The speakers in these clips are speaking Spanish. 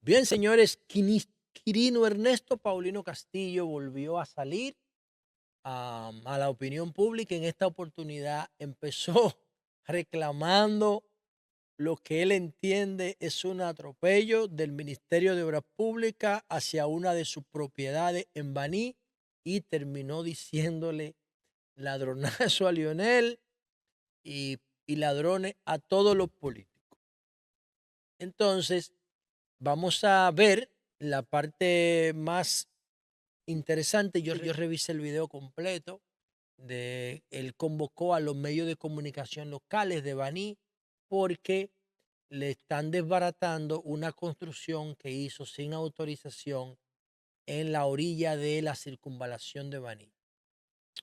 Bien, señores, Quirino Ernesto Paulino Castillo volvió a salir a la opinión pública. En esta oportunidad empezó reclamando lo que él entiende es un atropello del Ministerio de Obras Públicas hacia una de sus propiedades en Baní y terminó diciéndole ladronazo a Lionel y, y ladrones a todos los políticos. Entonces, vamos a ver la parte más interesante. Yo revisé el video completo. Él convocó a los medios de comunicación locales de Baní porque le están desbaratando una construcción que hizo sin autorización en la orilla de la circunvalación de Baní.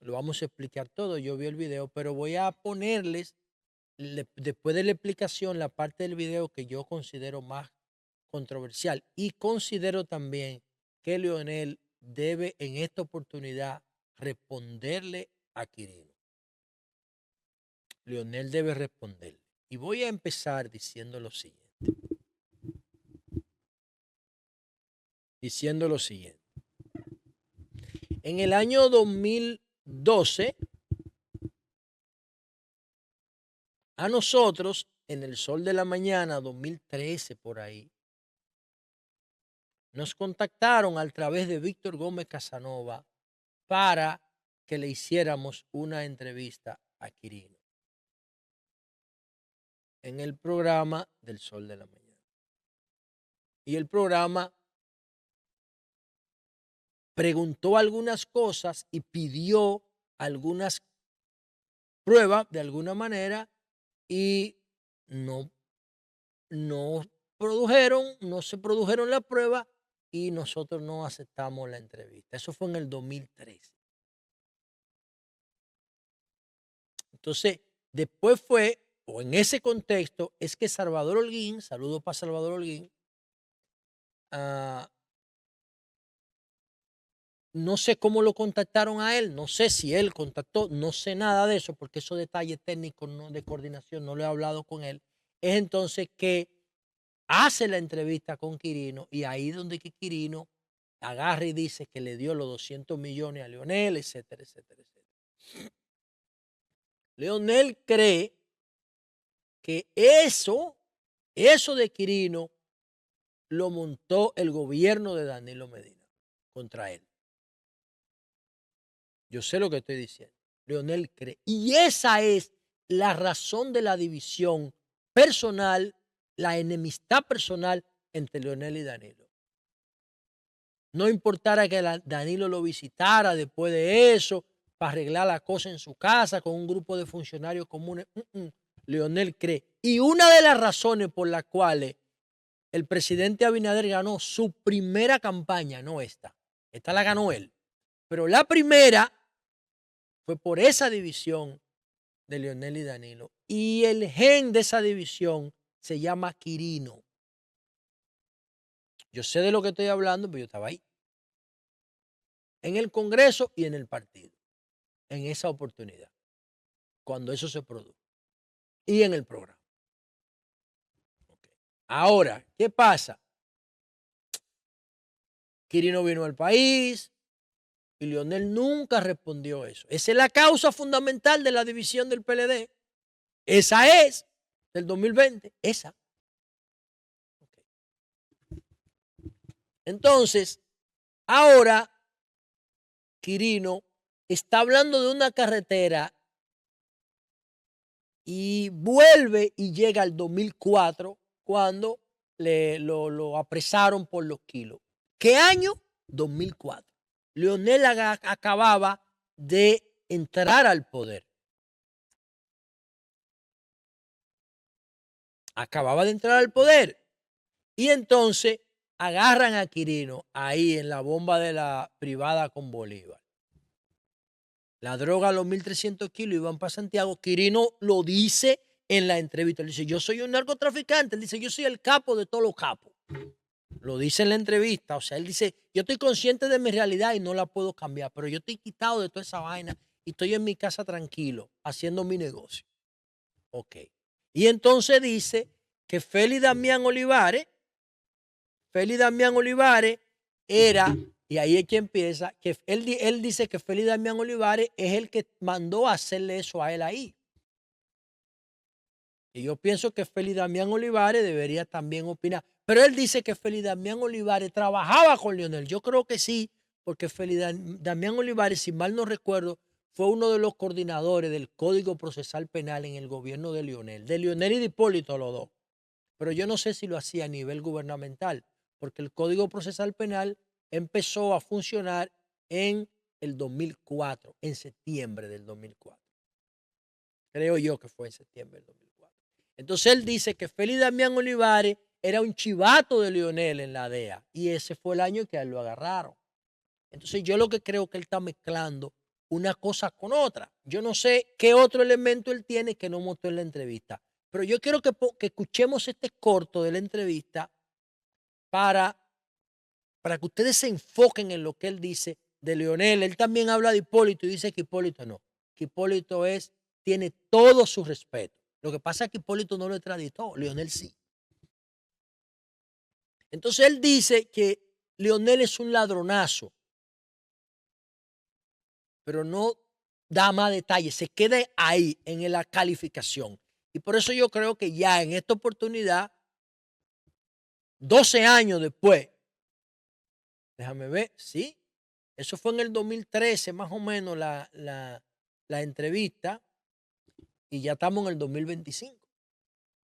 Lo vamos a explicar todo. Yo vi el video, pero voy a ponerles, después de la explicación, la parte del video que yo considero más controversial. Y considero también que Leonel debe en esta oportunidad responderle a Quirino. Leonel debe responderle. Y voy a empezar diciendo lo siguiente. En el año 2012, a nosotros, en el Sol de la Mañana, 2013 por ahí, nos contactaron a través de Víctor Gómez Casanova para que le hiciéramos una entrevista a Quirino en el programa del Sol de la Mañana. Y el programa preguntó algunas cosas y pidió algunas pruebas de alguna manera y no, no no se produjeron las pruebas y nosotros no aceptamos la entrevista. Eso fue en el 2013. Entonces, después fue, o en ese contexto, es que Salvador Holguín, saludos para Salvador Holguín, no sé cómo lo contactaron a él, no sé si él contactó, no sé nada de eso, porque esos detalles técnicos de coordinación no lo he hablado con él. Es entonces que hace la entrevista con Quirino y ahí donde que Quirino agarra y dice que le dio los 200 millones a Leonel, etcétera, etcétera, etcétera. Leonel cree que eso de Quirino lo montó el gobierno de Danilo Medina contra él. Yo sé lo que estoy diciendo. Leonel cree. Y esa es la razón de la división personal, la enemistad personal entre Leonel y Danilo. No importara que Danilo lo visitara después de eso para arreglar la cosa en su casa con un grupo de funcionarios comunes. Leonel cree. Y una de las razones por las cuales el presidente Abinader ganó su primera campaña, no esta la ganó él, pero la primera fue por esa división de Leonel y Danilo. Y el gen de esa división se llama Quirino. Yo sé de lo que estoy hablando, pero yo estaba ahí. En el Congreso y en el partido. En esa oportunidad. Cuando eso se produjo. Y en el programa. Okay. Ahora, ¿qué pasa? Quirino vino al país y Leonel nunca respondió eso. Esa es la causa fundamental de la división del PLD. Esa es, del 2020, esa. Okay. Entonces, ahora Quirino está hablando de una carretera y vuelve y llega al 2004 cuando lo apresaron por los kilos. ¿Qué año? 2004. Leonel acababa de entrar al poder. Acababa de entrar al poder. Y entonces agarran a Quirino ahí en la bomba de la privada con Bolívar. La droga a los 1.300 kilos iban para Santiago. Quirino lo dice en la entrevista. Él dice, yo soy un narcotraficante. Él dice, yo soy el capo de todos los capos. Lo dice en la entrevista. O sea, él dice, yo estoy consciente de mi realidad y no la puedo cambiar, pero yo estoy quitado de toda esa vaina y estoy en mi casa tranquilo, haciendo mi negocio. Ok. Y entonces dice que Félix Damián Olivares Félix Damián Olivares era, y ahí es que empieza, que él dice que Félix Damián Olivares es el que mandó a hacerle eso a él ahí. Y yo pienso que Félix Damián Olivares debería también opinar. Pero él dice que Félix Damián Olivares trabajaba con Leonel. Yo creo que sí, porque Félix Damián Olivares, si mal no recuerdo, fue uno de los coordinadores del Código Procesal Penal en el gobierno de Leonel y de Hipólito, los dos. Pero yo no sé si lo hacía a nivel gubernamental, porque el Código Procesal Penal empezó a funcionar en el 2004, en septiembre del 2004. Creo yo que fue en septiembre del 2004. Entonces él dice que Félix Damián Olivares era un chivato de Leonel en la DEA y ese fue el año que a él lo agarraron. Entonces yo lo que creo que él está mezclando una cosa con otra. Yo no sé qué otro elemento él tiene que no mostró en la entrevista, pero yo quiero que escuchemos este corto de la entrevista para que ustedes se enfoquen en lo que él dice de Leonel. Él también habla de Hipólito y dice que Hipólito no, que Hipólito tiene todo su respeto. Lo que pasa es que Hipólito no lo extraditó, Leonel sí. Entonces él dice que Leonel es un ladronazo, pero no da más detalles, se queda ahí en la calificación. Y por eso yo creo que ya en esta oportunidad, 12 años después, déjame ver, sí, eso fue en el 2013 más o menos la entrevista y ya estamos en el 2025.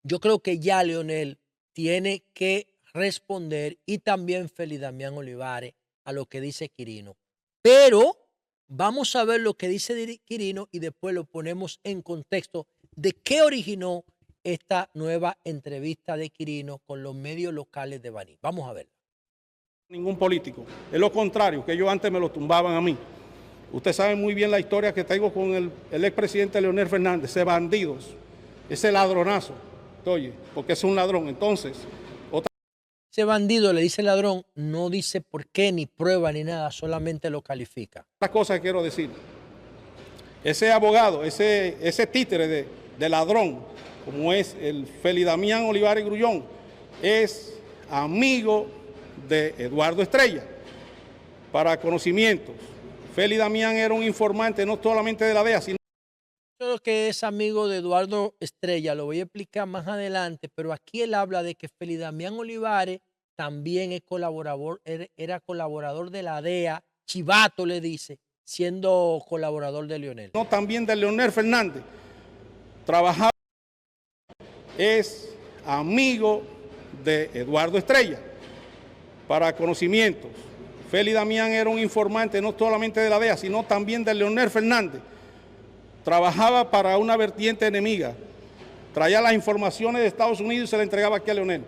Yo creo que ya Leonel tiene que responder y también Félix Damián Olivares a lo que dice Quirino. Pero vamos a ver lo que dice Quirino y después lo ponemos en contexto de qué originó esta nueva entrevista de Quirino con los medios locales de Baní. Vamos a verla. Ningún político, es lo contrario, que ellos antes me lo tumbaban a mí. Usted sabe muy bien la historia que tengo con el expresidente Leonel Fernández, ese bandido, ese ladronazo, oye, porque es un ladrón. Entonces, ese bandido le dice ladrón, no dice por qué, ni prueba, ni nada, solamente lo califica. Otra cosa que quiero decir, ese abogado, ese títere de ladrón, como es el Félix Damián Olivares Grullón, es amigo de Eduardo Estrella. Para conocimientos, Félix Damián era un informante no solamente de la DEA, sino que es amigo de Eduardo Estrella, lo voy a explicar más adelante, pero aquí él habla de que Félix Damián Olivares también es colaborador, era colaborador de la DEA, chivato le dice, siendo colaborador de Leonel. No, también de Leonel Fernández. Trabajaba, es amigo de Eduardo Estrella. Para conocimientos, Félix Damián era un informante no solamente de la DEA, sino también de Leonel Fernández. Trabajaba para una vertiente enemiga, traía las informaciones de Estados Unidos y se las entregaba aquí a Leonel,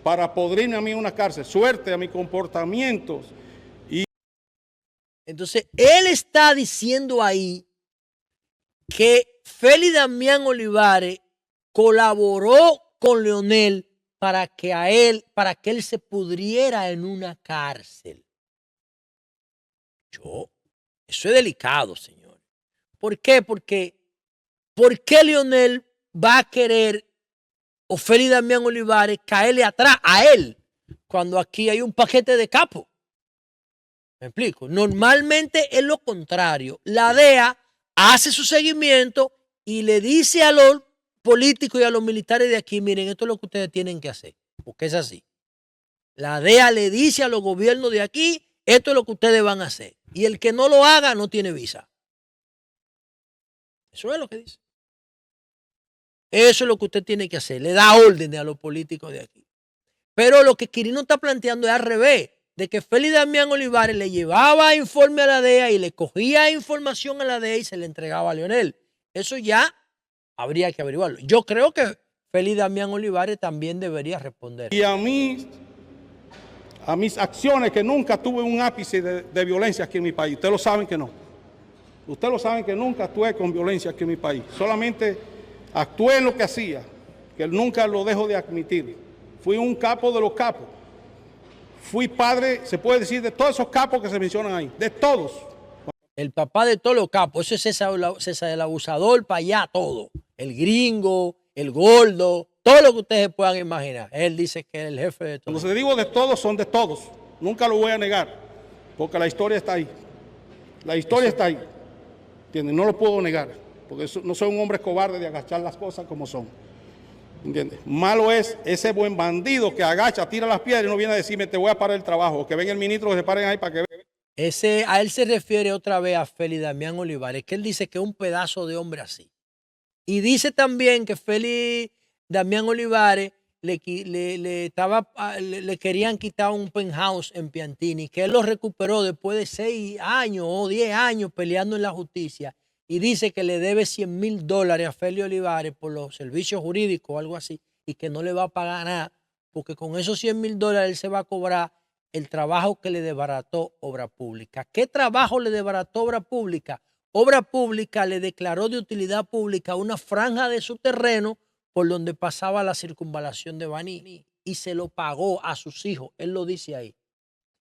para podrirme a mí en una cárcel, suerte a mis comportamientos. Entonces, él está diciendo ahí que Félix Damián Olivares colaboró con Leonel para que él se pudriera en una cárcel. Eso es delicado, señor. ¿Por qué? Porque ¿por qué Leonel va a querer o Félix Damián Olivares caerle atrás a él cuando aquí hay un paquete de capos? ¿Me explico? Normalmente es lo contrario. La DEA hace su seguimiento y le dice a los políticos y a los militares de aquí, miren, esto es lo que ustedes tienen que hacer, porque es así. La DEA le dice a los gobiernos de aquí, esto es lo que ustedes van a hacer. Y el que no lo haga no tiene visa. Eso es lo que dice. Eso es lo que usted tiene que hacer. Le da órdenes a los políticos de aquí. Pero lo que Quirino está planteando es al revés, de que Félix Damián Olivares le llevaba informe a la DEA y le cogía información a la DEA y se le entregaba a Leonel. Eso ya habría que averiguarlo. Yo creo que Félix Damián Olivares también debería responder. Y a mis acciones, que nunca tuve un ápice de violencia aquí en mi país. Ustedes lo saben que no. Ustedes lo saben que nunca actué con violencia aquí en mi país. Solamente actué en lo que hacía, que nunca lo dejo de admitir. Fui un capo de los capos. Fui padre, se puede decir, de todos esos capos que se mencionan ahí. De todos. El papá de todos los capos. Eso es César el abusador para allá todo. El gringo, el gordo, todo lo que ustedes puedan imaginar. Él dice que es el jefe de todo. Cuando se digo de todos, son de todos. Nunca lo voy a negar, porque la historia está ahí. La historia está ahí. ¿Entiendes? No lo puedo negar, porque no soy un hombre cobarde de agachar las cosas como son. ¿Entiendes? Malo es ese buen bandido que agacha, tira las piedras y no viene a decirme te voy a parar el trabajo, o que venga el ministro que se paren ahí para que vean. A él se refiere otra vez a Félix Damián Olivares, que él dice que es un pedazo de hombre así. Y dice también que Félix Damián Olivares le querían quitar un penthouse en Piantini, que él lo recuperó después de 6 años o 10 años peleando en la justicia, y dice que le debe $100,000 a Félix Olivares por los servicios jurídicos o algo así, y que no le va a pagar nada, porque con esos $100,000 él se va a cobrar el trabajo que le desbarató Obra Pública. ¿Qué trabajo le desbarató Obra Pública? Obra Pública le declaró de utilidad pública una franja de su terreno por donde pasaba la circunvalación de Baní, y se lo pagó a sus hijos. Él lo dice ahí.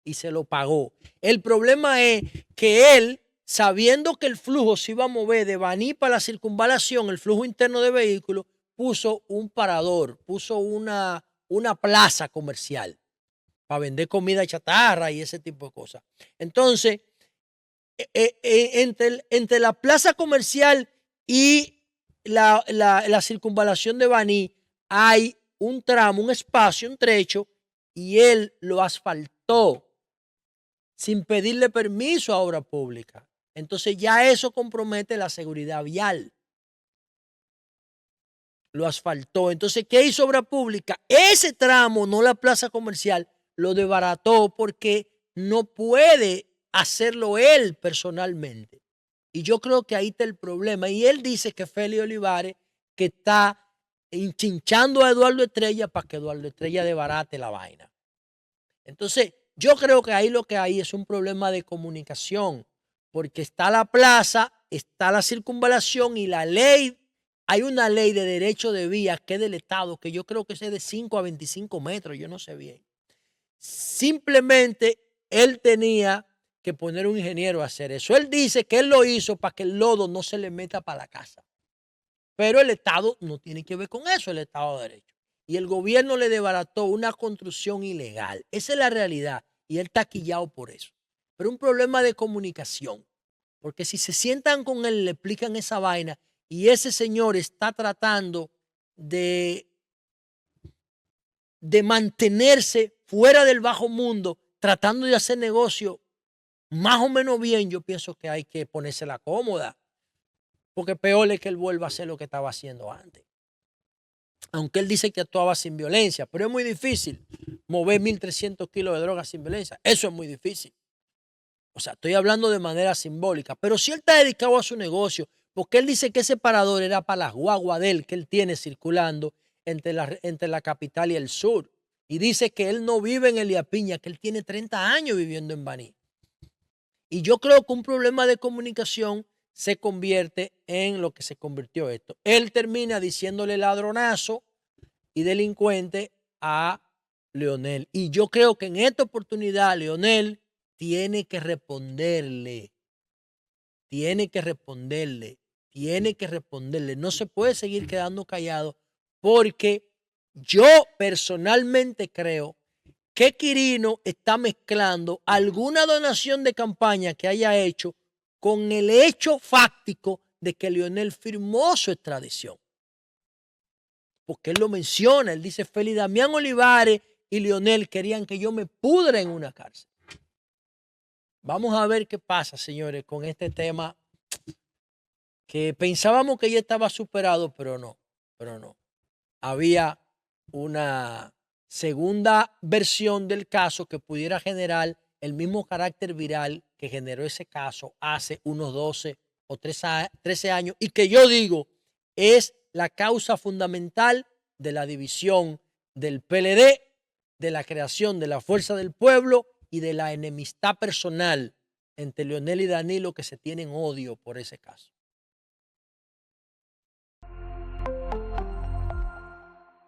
Y se lo pagó. El problema es que él, sabiendo que el flujo se iba a mover de Baní para la circunvalación, el flujo interno de vehículos, puso un parador, puso una plaza comercial para vender comida chatarra y ese tipo de cosas. Entonces, entre la plaza comercial y la circunvalación de Baní hay un tramo, un espacio, un trecho, y él lo asfaltó sin pedirle permiso a Obra Pública. Entonces ya eso compromete la seguridad vial. Lo asfaltó. Entonces, ¿qué hizo Obra Pública? Ese tramo, no la plaza comercial, lo desbarató porque no puede hacerlo él personalmente. Y yo creo que ahí está el problema. Y él dice que Félix Olivares que está hinchinchando a Eduardo Estrella para que Eduardo Estrella desbarate la vaina. Entonces, yo creo que ahí lo que hay es un problema de comunicación, porque está la plaza, está la circunvalación y la ley. Hay una ley de derecho de vía que es del Estado, que yo creo que es de 5 a 25 metros, yo no sé bien. Simplemente él tenía que poner un ingeniero a hacer eso. Él dice que él lo hizo para que el lodo no se le meta para la casa. Pero el Estado no tiene que ver con eso, el Estado de Derecho. Y el gobierno le desbarató una construcción ilegal. Esa es la realidad. Y él está quillado por eso. Pero un problema de comunicación. Porque si se sientan con él, le explican esa vaina, y ese señor está tratando de mantenerse fuera del bajo mundo, tratando de hacer negocio más o menos bien, yo pienso que hay que ponérsela cómoda, porque peor es que él vuelva a hacer lo que estaba haciendo antes. Aunque él dice que actuaba sin violencia, pero es muy difícil mover 1.300 kilos de droga sin violencia. Eso es muy difícil. O sea, estoy hablando de manera simbólica, pero si él está dedicado a su negocio, porque él dice que ese parador era para las guaguas de él que él tiene circulando entre la capital y el sur. Y dice que él no vive en Elías Piña, que él tiene 30 años viviendo en Baní. Y yo creo que un problema de comunicación se convierte en lo que se convirtió esto. Él termina diciéndole ladronazo y delincuente a Leonel. Y yo creo que en esta oportunidad Leonel tiene que responderle. No se puede seguir quedando callado, porque yo personalmente creo que Quirino está mezclando alguna donación de campaña que haya hecho con el hecho fáctico de que Leonel firmó su extradición. Porque él lo menciona, él dice, Félix Damián Olivares y Leonel querían que yo me pudra en una cárcel. Vamos a ver qué pasa, señores, con este tema que pensábamos que ya estaba superado, pero no. Había una segunda versión del caso que pudiera generar el mismo carácter viral que generó ese caso hace unos 12 o 13 años, y que yo digo es la causa fundamental de la división del PLD, de la creación de la Fuerza del Pueblo y de la enemistad personal entre Leonel y Danilo, que se tienen odio por ese caso.